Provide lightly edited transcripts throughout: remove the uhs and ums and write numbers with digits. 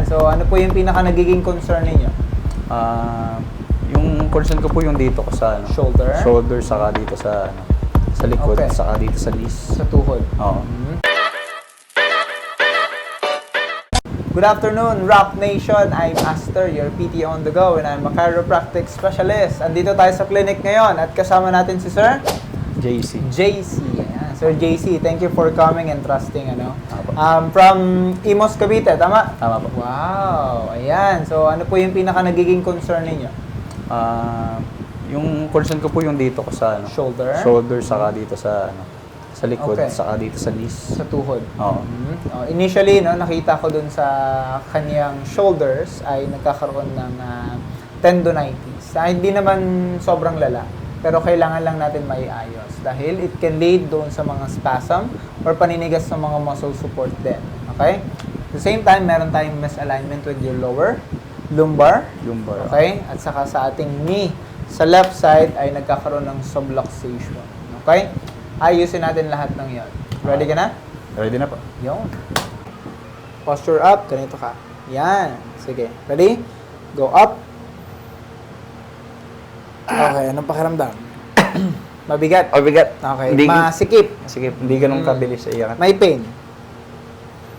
So, ano po yung pinaka nagiging concern ninyo? Yung concern ko po yung dito ko sa ano, Shoulder? shoulder, saka dito sa ano, sa likod, Okay. saka dito sa knees. Sa tuhod. Oo. Good afternoon, Rock Nation. I'm Aster, your PT on the go, and I'm a chiropractic specialist. Andito tayo sa clinic ngayon at kasama natin si Sir JC. JC. Ayan. Sir JC, thank you for coming and trusting. Apo. From Imos, Cavite, tama? Tama po. Wow, ayan. So, ano po yung pinaka nagiging concern ninyo? Yung concern ko po yung dito ko sa ano, Shoulder? shoulder, saka dito sa ano, sa likod, Okay. saka dito sa knees. Sa tuhod. Oo. Initially, no, nakita ko dun sa kaniyang shoulders ay nagkakaroon ng tendonitis. Hindi naman sobrang lala, pero kailangan lang natin maiayos dahil it can lead doon sa mga spasm or paninigas sa mga muscle support din. Okay? At the same time, meron tayong misalignment with your lower lumbar. Lumbar. Okay? At saka sa ating knee, sa left side ay nagkakaroon ng subluxation. Okay? Ayusin natin lahat ng yon. Ready ka na? Ready na po. Yun. Posture up. Ganito ka. Yan. Sige. Ready? Go up. Okay. Anong pakiramdam? Mabigat. Bigat. Okay. Hindi, Masikip. sige, hindi ganun kabilis sa iyakan. May pain.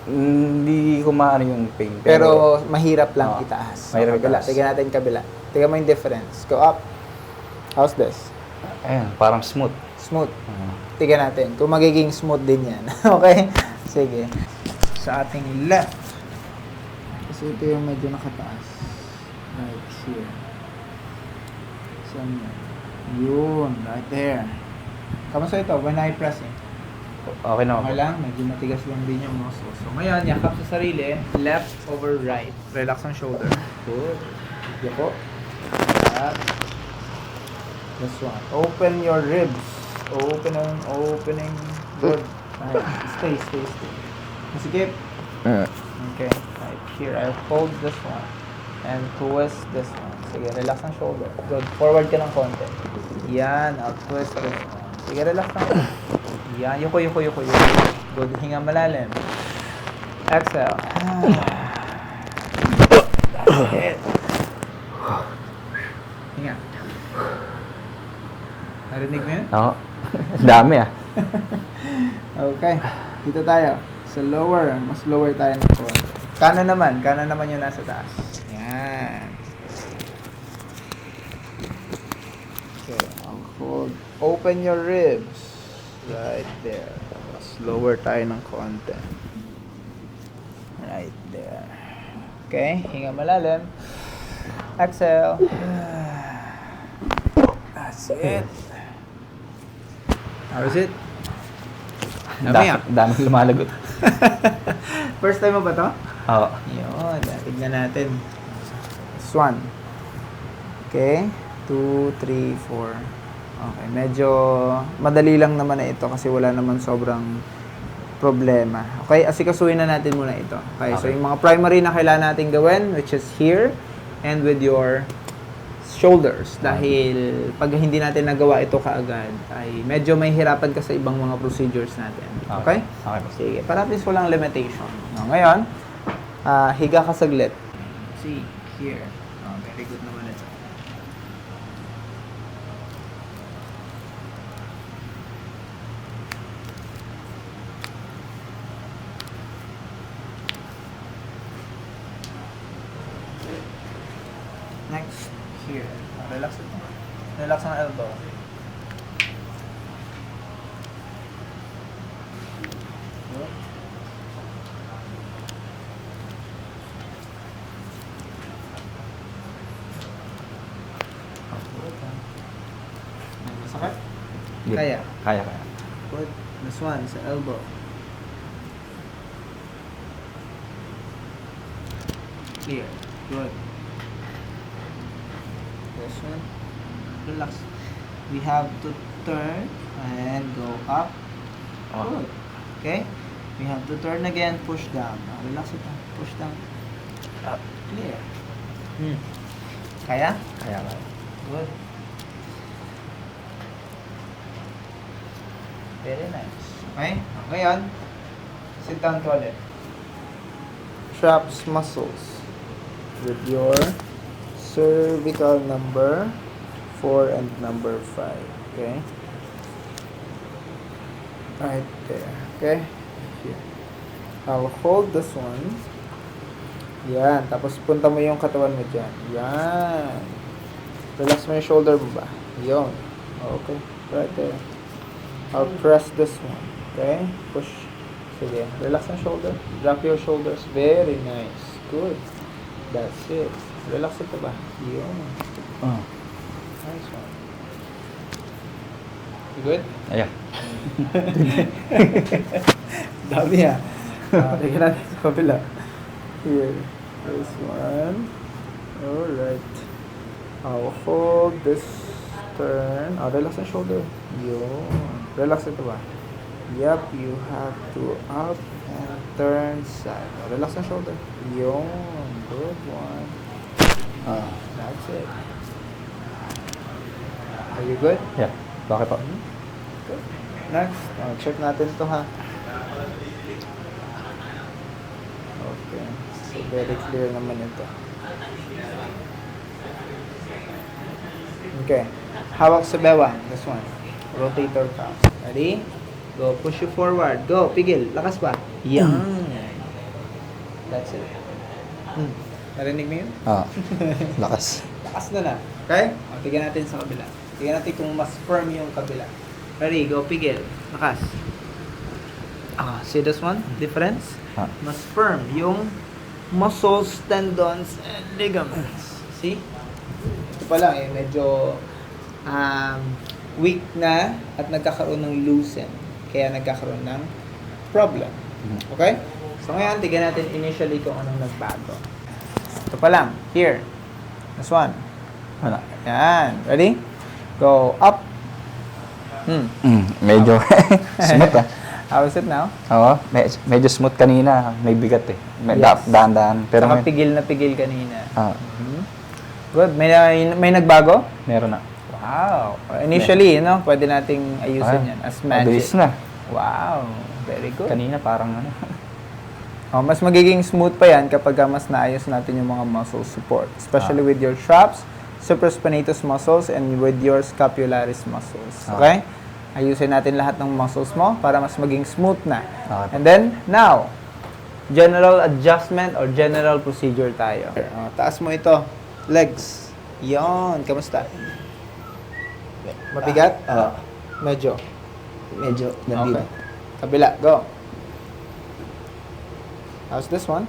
Hindi ko maano yung pain. Pero mahirap lang Oo. itaas. Mahirap Kabila. itaas. Tignan natin kabila. Tignan mo yung difference. Go up. How's this? Ayan, parang smooth. Smooth. Tignan natin kung magiging smooth din yan. Okay? Sige. Sa ating left. Kasi ito yung medyo nakataas. Right here. Saan yun? Yun. Right there. Kamusta ito? When I press it? Okay na Okay ako. lang. Medyo matigas lang din yung muscle. So ngayon, yakap sa sarili. Left over right. Relax ang shoulder. Good. Yoko. That. This one. Open your ribs. Opening. Good. Right. Stay. Masikip. Okay. Right here. I'll hold this one. And twist this one. Sige, relax ang shoulder. Good. Forward ka ng konti. Yan. I'll twist this one. Sige, relax lang. Yan. Yuko. Good. Hinga malalim. Exhale. That's it. Hinga. Narinig mo yun? Oo. Dami ah. Okay. Dito tayo. Sa lower. Mas lower tayo ng konti. Kanan naman yung nasa taas. Yan. Okay. I'll hold. Open your ribs. Right there. Mas lower tayo ng konti. Right there. Okay. Hinga malalim. Exhale. That's it. How is it? Dami lumalagot. First time mo ba to? Oo. Yun, tignan natin. This one. Okay. 2, 3, 4. Okay, medyo madali lang naman na ito kasi wala naman sobrang problema. Okay, asikasuhin na natin muna ito. Okay, so yung mga primary na kailangan natin gawin, which is here and with your shoulders. Dahil pag hindi natin nagawa ito kaagad, ay medyo may hirapan ka sa ibang mga procedures natin. Okay? Okay po. Sige, para at least walang limitation. Ngayon, higa ka saglit. See, here. Very good naman ito. Next, here. Relax ito. Relax ang elbow. Good. Masakit? Kaya. Kaya. Good. This one, sa elbow. Clear. Good. This one. Relax. We have to turn and go up. Good. Okay? We have to turn again, push down. Relax ito. Push down. Up. Clear. Kaya? Kaya. Good. Very nice. Okay? Ngayon, sit down ka ulit. Traps muscles. with your cervical number 4 and number 5. Okay? Right there. Okay? Here. I'll hold this one. Yan. Tapos punta mo yung katawan mo dyan. Yan. Relax mo yung shoulder mo ba? Yun. Okay. Right there. I'll press this one. Okay? Push. Sige. Relax ang shoulder. Drop your shoulders. Very nice. Good. That's it. Relax ito ba? Yun. Oh. Nice one. You good? Ayan. Dami ah. Tingnan natin sa kabila. Here. This one. Alright. I'll hold this turn. Relax ang shoulder. Yun. Relax ito ba? Yup, you have to up and turn side. Relax ang shoulder. Yun. Good one. That's it. Are you good? Yeah. Bakit po? Good. Next. Check natin to ha. Okay. So, very clear naman ito. Okay. Hawak sa bewang. This one. Rotator cuff. Ready? Go. Push you forward. Go. Pigil. Lakas pa. Yan. That's it. Narinig mo yun? Lakas. Lakas na na. Okay? Tignan natin sa kabila. Tignan natin kung mas firm yung kabila. Ready? Go. Pigil. Lakas. See this one? Difference? Mas firm yung muscles, tendons, and ligaments. See? Ito pa lang eh, medyo weak na at nagkakaroon ng loosen. Kaya nagkakaroon ng problem. Okay? So ngayon, tignan natin initially kung anong nagbago. Ito pa lang. Here. This one. Wala. Yan. Ready? Go up. Medyo smooth ah. How is it now? Oo. Medyo smooth kanina. May bigat eh. Yes. Dahan-dahan. Pero Saka pigil na pigil kanina. Mhm. Good. May nagbago? Meron na. Wow. Initially, pwede nating ayusin yan as Mabilis magic. na. Wow. Very good. Kanina parang ano. Mas magiging smooth pa yan kapag mas naayos natin yung mga muscle support. Especially with your traps, supraspinatus muscles, and with your scapularis muscles. Okay? Ayusin natin lahat ng muscles mo para mas maging smooth na. Okay. And then, now, general adjustment or general procedure tayo. Taas mo ito. Legs. Yon. Kamusta? Mabigat? Medyo. Medyo Okay. Kabila. Go. How's this one?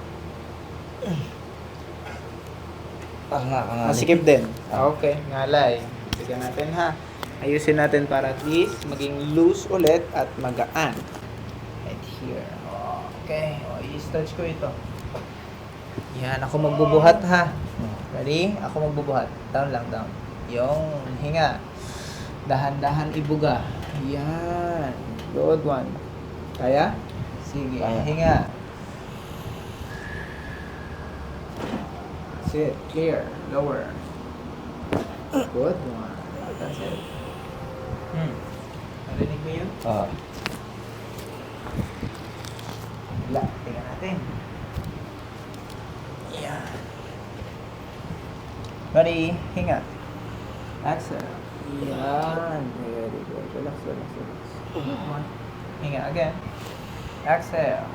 Masikip din. Okay. Ngalay. Bigyan natin ha. Ayusin natin para at least maging loose ulit at magaan. Right here. Okay. I-stretch ko ito. Yan. Ako magbubuhat ha. Ready? Ako magbubuhat. Down lang, down. Yung hinga. Dahan-dahan ibuga. Yan. Good one. Kaya? Sige. Kaya. Hinga. Sit. Clear. Lower. Good one. That's it. Narinig mo yun? Wala. Tingnan natin. Yan. Ready? Hinga. Exhale. Yan. Very good. Relax, relax, relax. One. Hinga again. Exhale.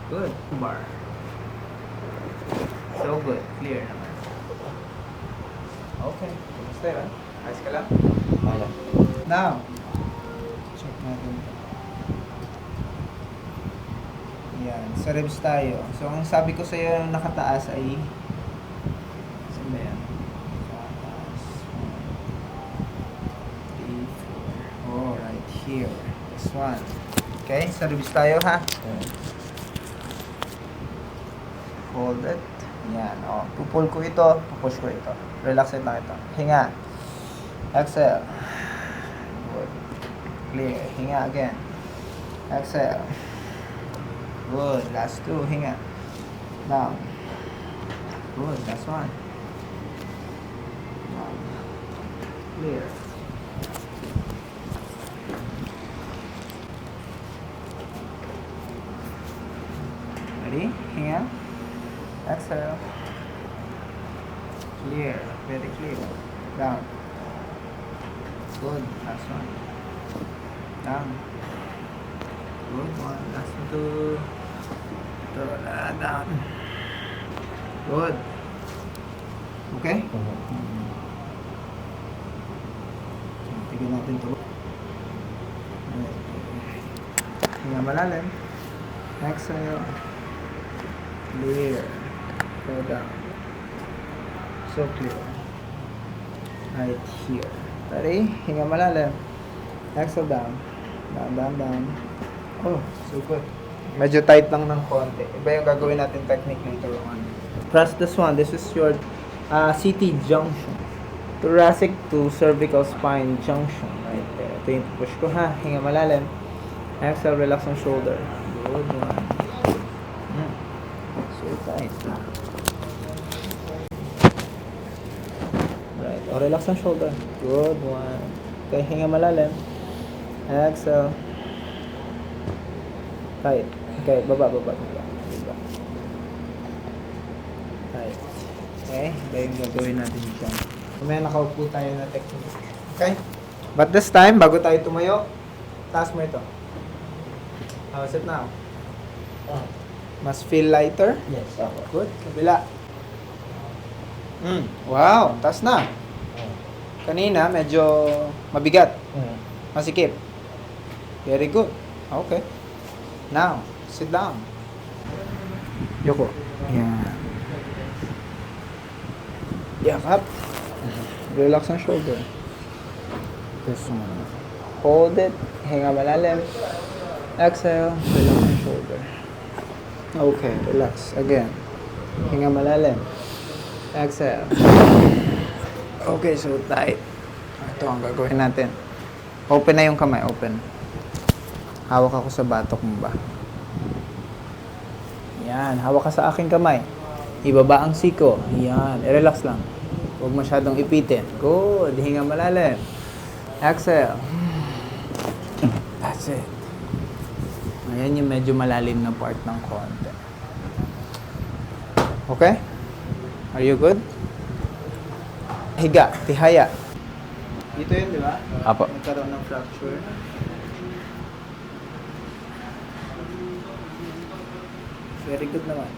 Good. Bar. So good. Clear naman. Okay. Kumusta yun? Ayos ka lang? Ayan. Now, check natin. Yan. Sa ribs tayo. So, ang sabi ko sa iyo nakataas ay saan ba yan? Nakataas. 1, 3, 4. Oh, right here. This one. Okay? Sa ribs tayo ha. Hold it. Yan. O, pupul ko ito. Pupush ko ito. Relax it lang ito. Hinga. Exhale. Good. Clear. Hinga again. Exhale. Good. Last two. Hinga. Down. Good. Last one. Down. Clear. Ready? Hinga. Exhale. Clear. Very clear. Down. Good. Last one. Down. Good one. Last two. Down. Good. Okay? Tignan natin ito. Hinga malalim. Exhale. Clear. Go down. So clear. Right here. Ready? Hinga malalim. Exhale down. Down. Oh, so good. Medyo tight lang ng konti. Iba yung gagawin natin technique later on. Press this one. This is your CT junction. Thoracic to cervical spine junction. Right there. Ito yung push ko ha. Hinga malalim. Exhale, relax ang shoulder. Good one. So tight. Right. O, relax ang shoulder. Good one. Okay, hinga malalim. Exhale. Tight. Okay, baba. Tight. Okay, iba yung gagawin natin dyan. Kumaya nakaupo tayo na technique. Okay? But this time, bago tayo tumayo, taas mo ito. How's it now? Must feel lighter? Yes. Good. Kabila. Wow, taas na. Kanina, medyo mabigat. Masikip. Very good. Okay. Now, sit down. Yoko. Yan. Yakap. Relax ang shoulder. This one. Hold it. Hinga malalim. Exhale. Relax ang shoulder. Okay, relax. Again. Hinga malalim. Exhale. Okay, so tight. Ito ang gagawin natin. Open na yung kamay. Open. Hawak ako sa batok mo ba? Yan. Hawak ka sa aking kamay. Ibaba ang siko. Yan. I-relax lang. Huwag masyadong ipitin. Good. Hinga malalim. Exhale. That's it. Ayan yung medyo malalim na part ng konti. Okay? Are you good? Higa. Tihaya. Dito yun, di ba? Apo. Nagkaroon ng fracture. Very good naman.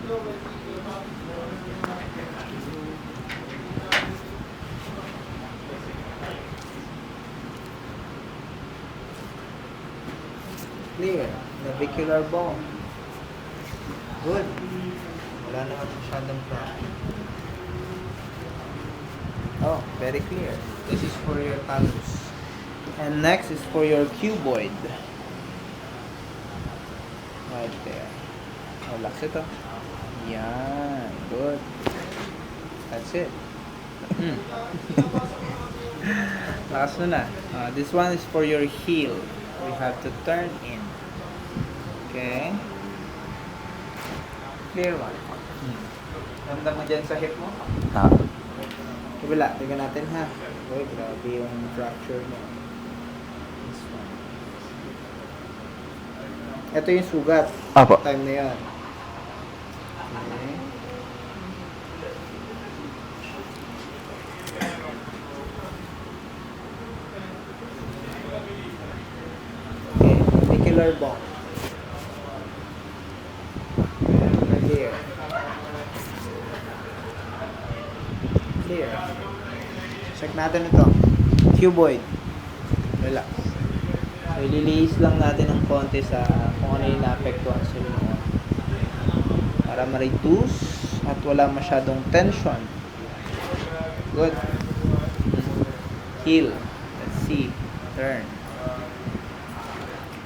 Clear. Navicular bone. Good. Wala naman masyadong fracture. Oh, very clear. This is for your talus. And next is for your cuboid. Right there. Relax ito. Yan. Good. That's it. Lakas na. This one is for your heel. We have to turn in. Okay. Clear one. Ramdam mo dyan sa hip mo? Kabila, tingnan natin ha. Uy, grabe yung fracture mo. This one. Ito yung sugat. Apo. Time na yan. Okay. Okay, particular bone. Clear. Clear. Check natin ito. Cuboid. Relax. So, ililihis lang natin ng konti sa kung ano yung naapektuhan sa inyo. Para ma-reduce at wala masyadong tension. Good. Heel. Let's see. Turn.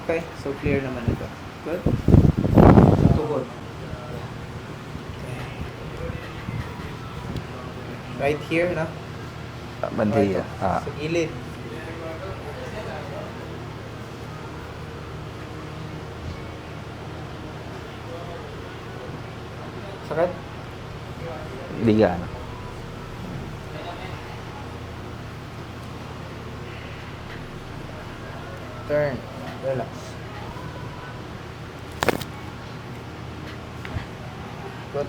Okay. So, clear naman ito. Good. Tuhod. Okay. Right here, no? Bandiya. Sa gilid. Sakit? Hindi gaano. Turn. Relax. Good.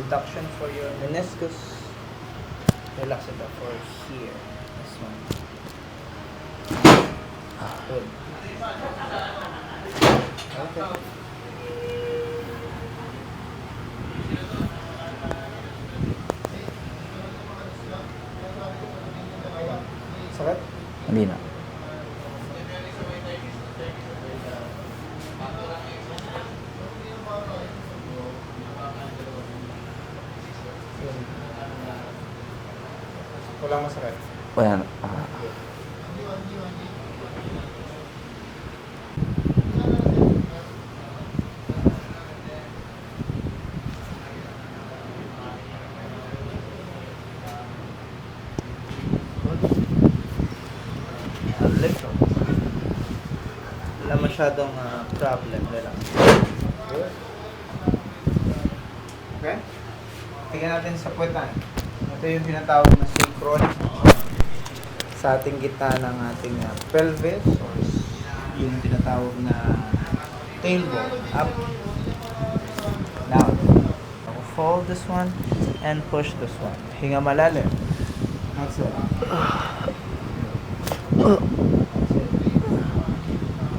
abduction for your meniscus. Relax it up for here. This one. Good. Okay. Sakit? Hindi na. Walang masakit. Wala na. Lift off. Wala masyadong problem. Relax. Good. Okay? Tingnan natin sa puwetan. Ito yung tinatawag na sacrum sa ating gitna ng ating pelvis or yung tinatawag na tailbone. Up, down. Fold this one and push this one. Hinga malalim. That's it.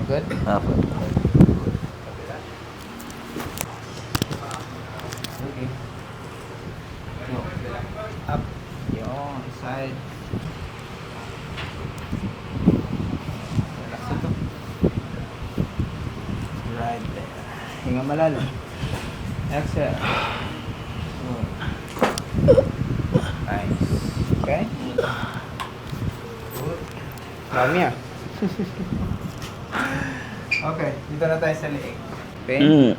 Good? Apo. Okay. No. Up. Yung side. Relax ito. Right there. Hinga malalim. Exhale. Good. Nice. Okay? Good. Dami ah. Okay, dito na tayo sa leeg. Pain?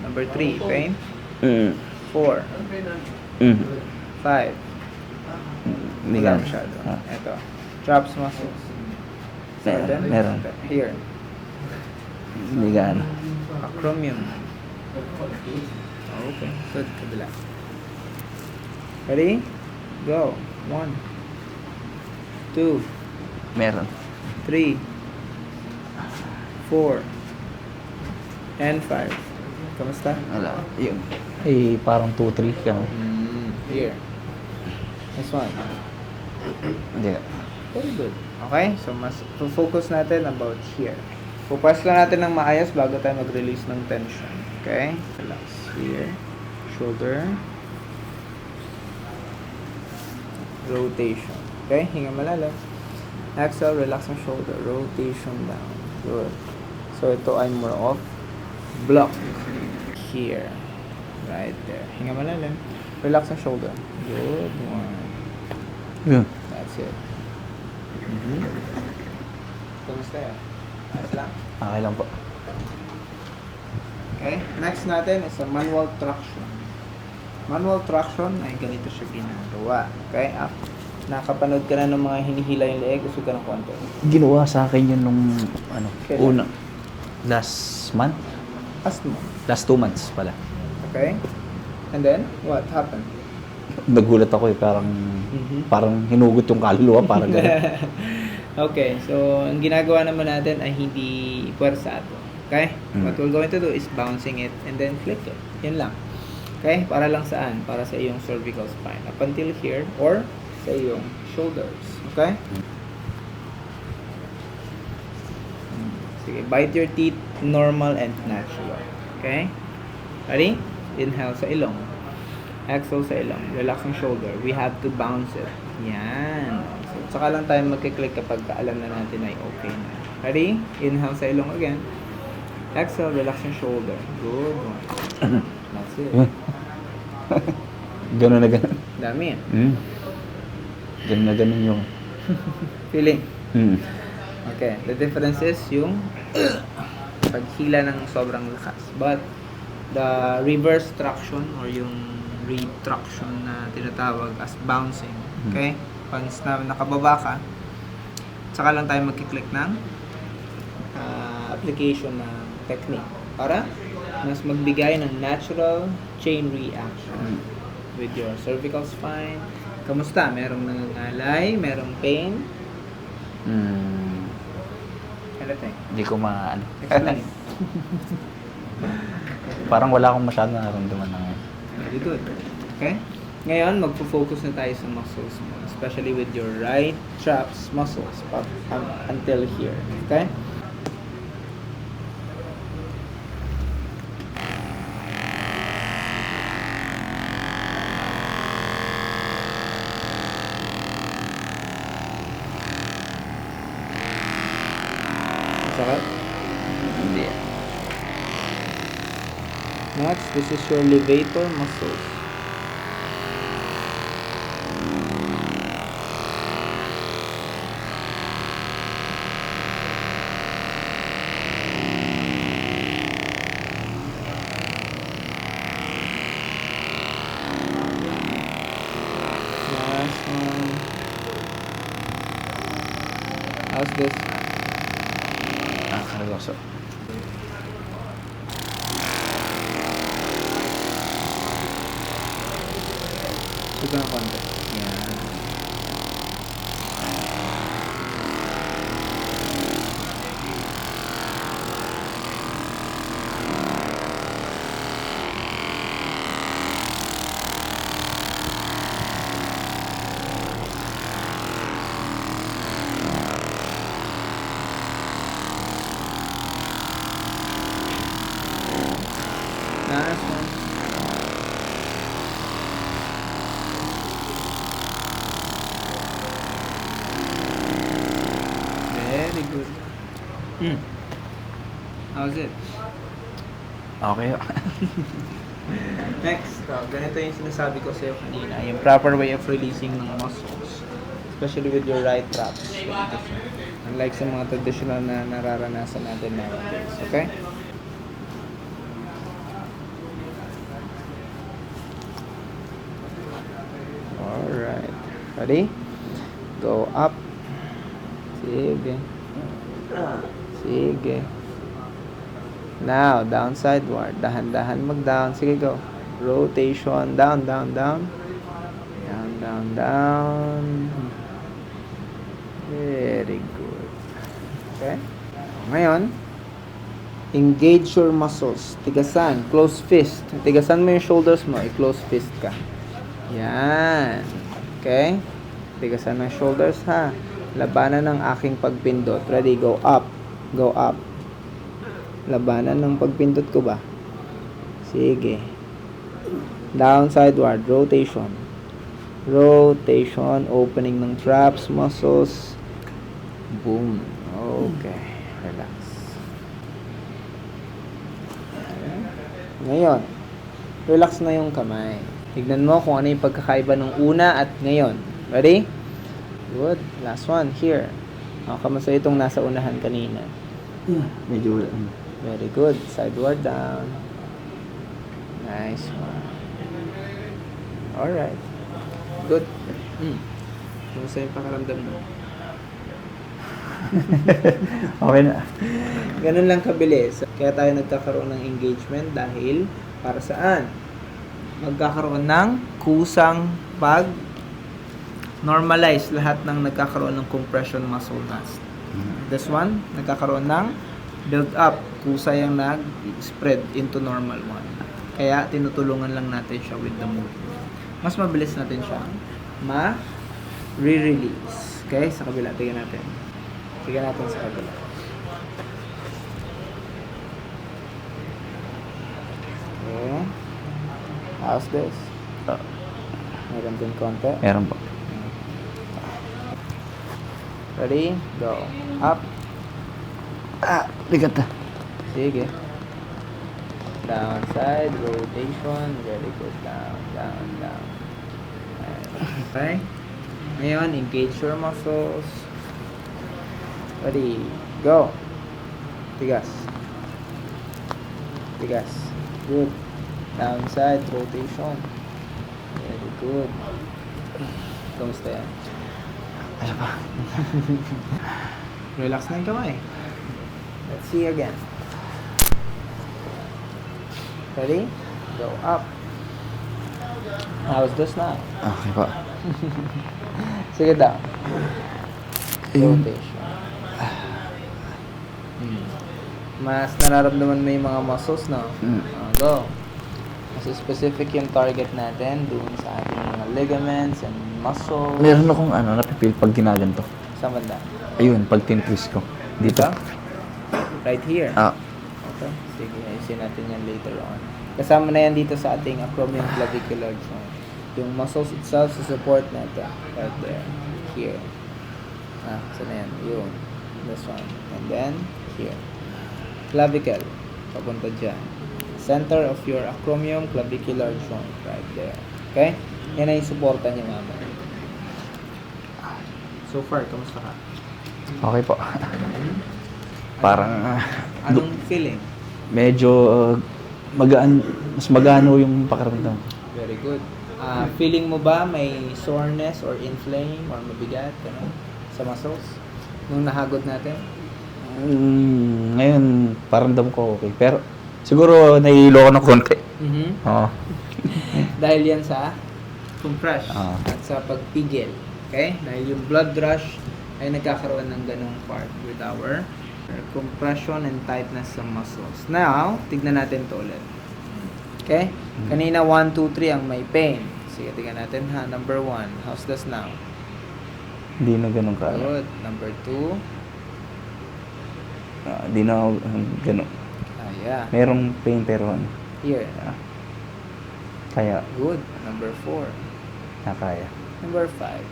Number 3, pain? 4, 5. Hindi Wala ka. masyado. Ito. Traps muscles. Meron. Here. Hindi ka. Acromion. Okay. Good. Kabila. Ready? Go. 1, 2, Meron. 3, 4, and 5. Kamusta? Wala. Yung. Eh, parang 2-3 ka. Here. This one. Hindi ka. Very good. Okay? So, mas focus natin about here. Focus lang natin ng maayos bago tayo mag-release ng tension. Okay? Relax. Here. Shoulder. Rotation. Okay? Hinga malalim. Exhale, relax ang shoulder. Rotation down. Good. So, ito ay more of block. Here. Right there. Hinga malalim. Relax ang shoulder. Good one. Yun. That's it. Kamusta yan? Ayos lang? Okay lang po. Okay. Next natin is a manual traction. Manual traction ay ganito siya ginagawa. Okay? Nakapanood ka na ng mga hinihila yung leeg, gusto ka ng konti. Ginawa sa akin yun nung, ano, Kailan? una. Last month? Last mo. Last 2 months pala. Okay? And then, what happened? Nagulat ako eh, parang hinugot yung kaluluwa, parang gano'n. Okay, so ang ginagawa naman natin ay hindi puwersado. Okay? What we're going to do is bouncing it and then flick it. Yan lang. Okay? Para lang saan? Para sa iyong cervical spine. Up until here or sa iyong shoulders. Okay? Sige, bite your teeth, normal and natural. Okay? Ready? Inhale sa ilong. Exhale sa ilong. Relax ang shoulder. We have to bounce it. Yan. So, saka lang tayo magkiklik kapag alam na natin ay okay na. Ready? Inhale sa ilong again. Exhale, relax yung shoulder. Good one. That's it. Gano'n na gano'n. Dami yan. Gano'n na gano'n yung... Feeling. Mm. Okay. The difference is yung paghila ng sobrang lakas. But, the reverse traction or yung retraction na tinatawag as bouncing. Okay? Once na nakababa ka, saka lang tayo magkiklik ng application na technique para mas magbigay ng natural chain reaction with your cervical spine. Kamusta? Merong nangangalay? Merong pain? Anything? Hindi ko maano. Explain. Parang wala akong masyadong naramdaman na ngayon. Very good. Okay? Ngayon, magpo-focus na tayo sa muscles mo, especially with your right traps muscles until here. Okay? Sakit? Hindi. Next, this is your levator muscles. Last one. How's this? Seryoso. Ito na konti. Yan. Last one. Very good. How's it? Okay. Next, ganito yung sinasabi ko sa'yo kanina, yung proper way of releasing ng muscles, especially with your right traps. Unlike sa mga traditional na nararanasan natin nowadays. Okay? Alright. Ready? Go up. Sige. Sige. Now, down sideward. Dahan-dahan mag-down. Sige, go. Rotation. Down, down, down. Down, down, down. Very good. Okay? Ngayon, engage your muscles. Tigasan. Close fist. Tigasan mo yung shoulders mo. I-close fist ka. Yan. Okay? Tigasan mo yung shoulders, ha? Labanan ng aking pagpindot. Ready? Go up. Go up. Labanan ng pagpindot ko ba? Sige. Down, sideward. Rotation. Rotation. Opening ng traps, muscles. Boom. Okay. Relax. Okay. Ngayon, relax na yung kamay. Tignan mo kung ano yung pagkakaiba ng una at ngayon. Ready? Good. Last one. Here. Kamusta itong nasa unahan kanina? Medyo Very good. Sideward down. Nice one. Alright. Good. Kamusta yung pakaramdam mo? okay na. Ganun lang kabilis. Kaya tayo nagkakaroon ng engagement dahil para saan? Magkakaroon ng kusang pag normalize lahat ng nagkakaroon ng compression muscle mass. This one, nagkakaroon ng build up, kusa yung nag-spread into normal one. Kaya tinutulungan lang natin siya with the movement. Mas mabilis natin siya ma-re-release. Okay, sa kabila, tingnan natin. Tingnan natin sa kabila. Okay. How's this? Meron din konti. Meron po. Ready? Go. Up. Bigat na. Sige. Down side, rotation. Very good. Down, down, down. Okay. Ngayon, engage your muscles. Ready? Go. Tigas. Tigas. Good. Down side, rotation. Very good. Kamusta yan? Ano pa? Relax na yung kamay. Let's see again. Ready? Go up. How's this now? Okay pa. Sige down. Ayun. Rotation. Mas nararamdaman mo yung mga muscles, no? Mm. Go. Mas specific yung target natin dun sa ating mga ligaments and muscles. Meron akong napipil pag ginaganto. Sa banda. Ayun, pag tin-twist ko. Dito. Right here. Ah, Okay. Sige, ayusin natin yan later on. Kasama na yan dito sa ating acromioclavicular joint. Yung muscles itself sa support natin. Right there. Here. Saan na yan? Yun. This one. And then, here. Clavicle. Papunta dyan. Center of your acromion clavicular joint. Right there. Okay? Yan ay yung supporta niya, mama. So far, kamusta ka? okay po. Parang Anong feeling? medyo magaan, mas magano yung pakiramdam. Very good. Feeling mo ba may soreness or inflame or mabigat sa muscles nung nahagod natin? Ngayon, paramdam ko okay. Pero siguro nahihilo ko ng konti. Oo. Dahil yan sa compress Ah. at sa pagpigil. Okay? Dahil yung blood rush ay nagkakaroon ng ganong part with our compression and tightness sa muscles. Now, tignan natin to ulit. Okay? Kanina 1, 2, 3 ang may pain. Sige, tignan natin ha. Number 1. How's this now? Hindi na ganun kaya. Good. Number 2. Hindi na ako, ganun. Yeah. Merong pain pero Here. kaya Good. Number 4. nakaya. Number 5.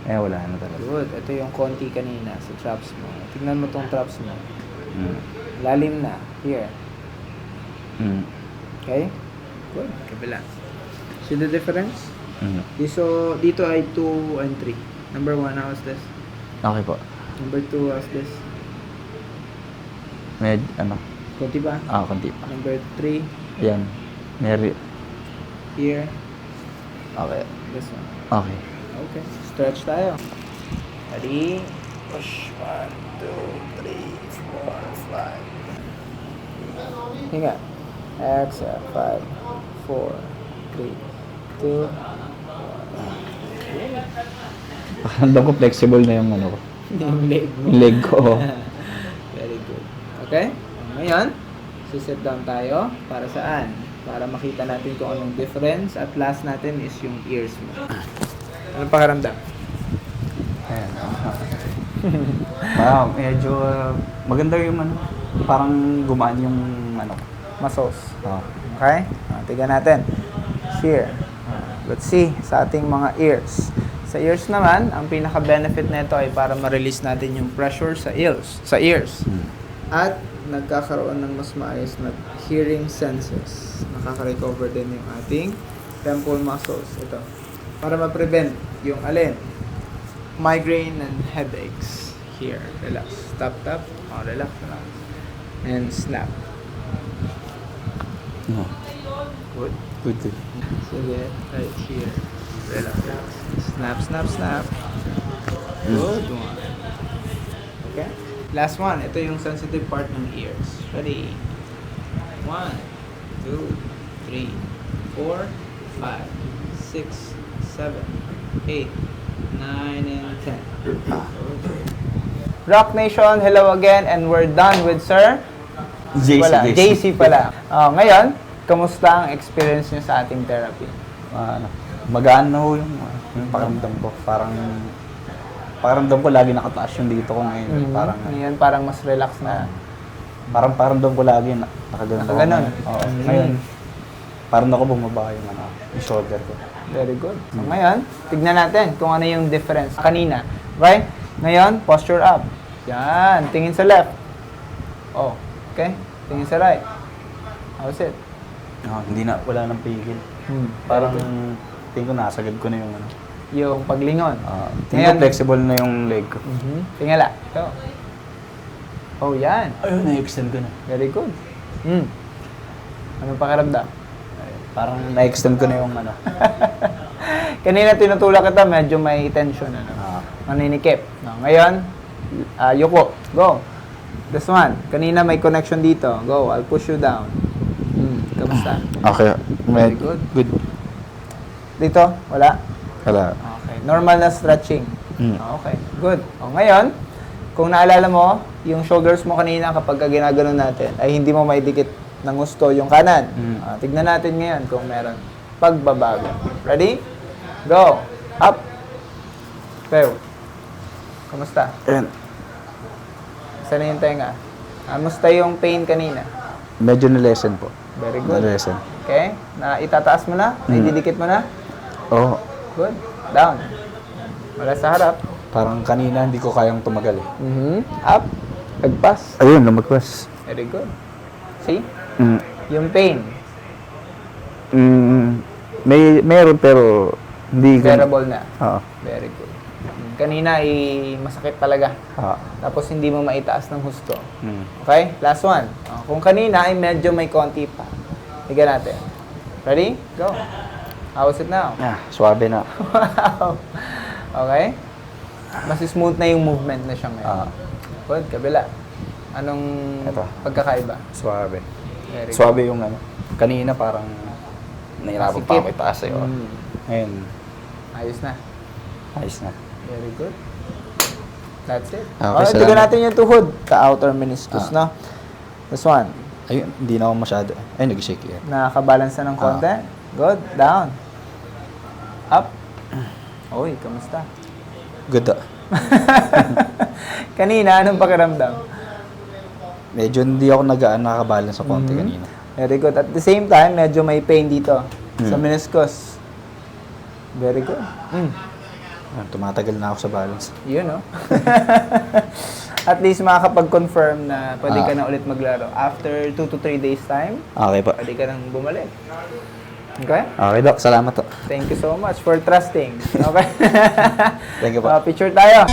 Wala na talaga. Good. Ito yung konti kanina sa traps mo. Tignan mo tong traps mo. Mm. Lalim na. Here. Mm. Okay? Good. Kabila. See the difference? Mm. Dito ay 2 and 3. Number 1, how's this? Okay po. Number 2, how's this? Konti Konti ba? konti pa. Number 3, Yan. here. Okay. This one. Okay. Okay. Stretch tayo. Ready? Push. 1, 2, 3, 4, 5. Hinga. Exhale. 5, 4, 3, 2, Pakiramdam ko flexible na yung ko. yung leg mo. Yung leg ko. Very good. Okay? Ngayon, sit down tayo. Para saan? Para makita natin kung anong difference. At last natin is yung ears mo. Anong pakiramdam? Ayan. Medyo maganda yung parang gumaan yung Muscles. Oh. Okay? Tignan natin. Here. Let's see sa ating mga ears. Sa ears naman, ang pinaka-benefit nito ay para ma-release natin yung pressure sa ears. At nagkakaroon ng mas maayos na hearing senses. Nakaka-recover din yung ating temple muscles. Ito. Para ma-prevent yung alin? Migraine and headaches. Here. Relax. Tap, tap. Relax. And snap. No. Good. Good. Sige. Right here. Relax. Snap, snap, snap. Good one. Okay. Last one. Ito yung sensitive part ng ears. Ready? 1, 2, 3, 4, 5, 6, 7, 8, 9, and 10. Rock Nation, hello again, and we're done with Sir JC pala. Ngayon, kamusta ang experience niyo sa ating therapy? Magaan na ho yung pakiramdam ko. Pakiramdam ko lagi nakataas yung dito ko ngayon. Ngayon, parang mas relax na. Parang pakiramdam ko lagi nakaganon. Nakaganon? Oo. Ngayon, parang ako bumaba yung shoulder ko. Very good. So, ngayon, tignan natin kung ano yung difference kanina. Okay? Ngayon, posture up. Yan. Tingin sa left. Oh. Okay? Tingin sa right. How's it? Wala nang pigil. Parang tingin ko nasagad ko na yung Yung paglingon. tingin ko flexible na yung leg ko. Tingala. Ito. Oh, yan. Ayun, na-extend ko na. Very good. Anong pakiramdam? Parang na-extend ko na yung Kanina tinutulak kita, medyo may tension. Maninikip. No, ngayon, yuko. Go. This one. Kanina may connection dito. Go. I'll push you down. Kamusta? Okay. Very good. Good. Dito? Wala? Wala. Okay. Normal na stretching. Okay. Good. O, ngayon, kung naalala mo, yung shoulders mo kanina kapag ginagano natin, ay hindi mo maidikit ng gusto yung kanan. Mm. Tignan natin ngayon kung meron pagbabago. Ready? Go! Up! Pew. Kamusta? Ayan. Saan na yung tenga? Kamusta yung pain kanina? Medyo na-lesson po. Very good. Na-lesson. Okay? Na itataas mo na? Ididikit mo na? Oo. Good. Down. Wala sa harap. Parang kanina hindi ko kayang tumagal eh. Up. Agpas. Ayun, lumagpas. Very good. See? Mm. Yung pain. Meron pero hindi ko... Bearable na. Oo. Very good. Kanina masakit talaga. Oo. Tapos hindi mo maitaas ng husto. Mm. Okay? Last one. Kung kanina ay medyo may konti pa. Tignan natin. Ready? Go. How's it now? Swabe na. Wow. Okay? Mas smooth na yung movement na siya ngayon. Good. Kabila. Anong Ito. pagkakaiba? Swabe. Very good. Swabe yung ano. Kanina parang nahirapan pa Sikip. ako itaas eh. Ngayon, Ayos na. ayos na. Very good. That's it. Okay, Tignan salamat. natin yung tuhod. Ka-outer meniscus, no? This one. Ayun, hindi na ako masyado. Ay, nag-shake yan. Nakakabalance na ng konti. Good. Down. Up. Uy, kamusta? Good ah. Kanina, anong pakiramdam? Medyo hindi ako nakabalance sa konti kanina. Very good. At the same time, medyo may pain dito sa meniscus. Very good. Tumatagal na ako sa balance. Yun, no? At least makakapag-confirm na pwede ka na ulit maglaro. After 2 to 3 days time, Okay po. pwede ka nang bumalik. Okay? Okay, Doc. Salamat to. Thank you so much for trusting. Okay? Thank you po. Picture tayo.